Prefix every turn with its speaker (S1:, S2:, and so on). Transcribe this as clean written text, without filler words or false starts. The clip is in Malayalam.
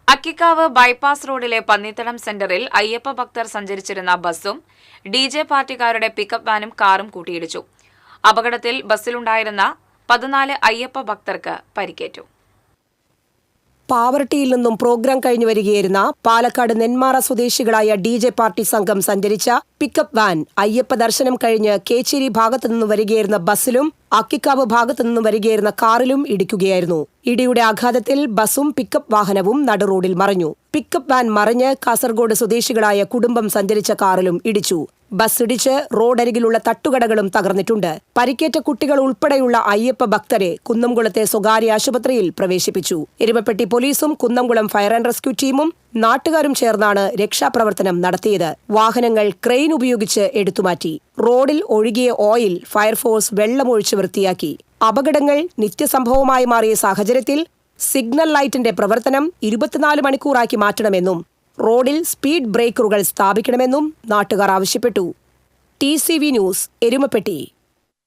S1: അക്കിക്കാവ് ബൈപ്പാസ് റോഡിലെ പന്നിത്തടം സെന്ററിൽ അയ്യപ്പ ഭക്തർ സഞ്ചരിച്ചിരുന്ന ബസ്സും DJ പാർട്ടിക്കാരുടെ പിക്കപ്പ് വാനും കാറും കൂട്ടിയിടിച്ചു. അപകടത്തിൽ ബസ്സിലുണ്ടായിരുന്ന 14 അയ്യപ്പ ഭക്തർക്ക് പരിക്കേറ്റു.
S2: പാവറട്ടിയിൽ നിന്നും പ്രോഗ്രാം കഴിഞ്ഞു വരികയായിരുന്ന പാലക്കാട് നെന്മാറ സ്വദേശികളായ DJ പാർട്ടി സംഘം സഞ്ചരിച്ച പിക്കപ്പ് വാൻ അയ്യപ്പ ദർശനം കഴിഞ്ഞ് കേച്ചേരി ഭാഗത്തുനിന്നും വരികയായിരുന്ന ബസ്സിലും അക്കിക്കാവ് ഭാഗത്തുനിന്നും വരികയായിരുന്ന കാറിലും ഇടിക്കുകയായിരുന്നു. ഇടിയുടെ ആഘാതത്തിൽ ബസും പിക്കപ്പ് വാഹനവും നടുറോഡിൽ മറിഞ്ഞു. പിക്കപ്പ് വാൻ മറിഞ്ഞ് കാസർഗോഡ് സ്വദേശികളായ കുടുംബം സഞ്ചരിച്ച കാറിലും ഇടിച്ചു. ബസ് ഇടിച്ച് റോഡരികിലുള്ള തട്ടുകടകളും തകർന്നിട്ടുണ്ട്. പരിക്കേറ്റ കുട്ടികൾ ഉൾപ്പെടെയുള്ള അയ്യപ്പ ഭക്തരെ കുന്നംകുളത്തെ സ്വകാര്യ ആശുപത്രിയിൽ പ്രവേശിപ്പിച്ചു. എരുമപ്പെട്ടി പോലീസും കുന്നംകുളം ഫയർ ആൻഡ് റെസ്ക്യൂ ടീമും നാട്ടുകാരും ചേർന്നാണ് രക്ഷാപ്രവർത്തനം നടത്തിയത്. വാഹനങ്ങൾ ക്രെയിൻ ഉപയോഗിച്ച് എടുത്തുമാറ്റി. റോഡിൽ ഒഴുകിയ ഓയിൽ ഫയർഫോഴ്സ് വെള്ളമൊഴിച്ച് വൃത്തിയാക്കി. അപകടങ്ങൾ നിത്യസംഭവമായി മാറിയ സാഹചര്യത്തിൽ സിഗ്നൽ ലൈറ്റിന്റെ പ്രവർത്തനം 24 മണിക്കൂറാക്കി മാറ്റണമെന്നും റോഡിൽ സ്പീഡ് ബ്രേക്കറുകൾ സ്ഥാപിക്കണമെന്നും നാട്ടുകാർ ആവശ്യപ്പെട്ടു. TCV news, Erumapetty.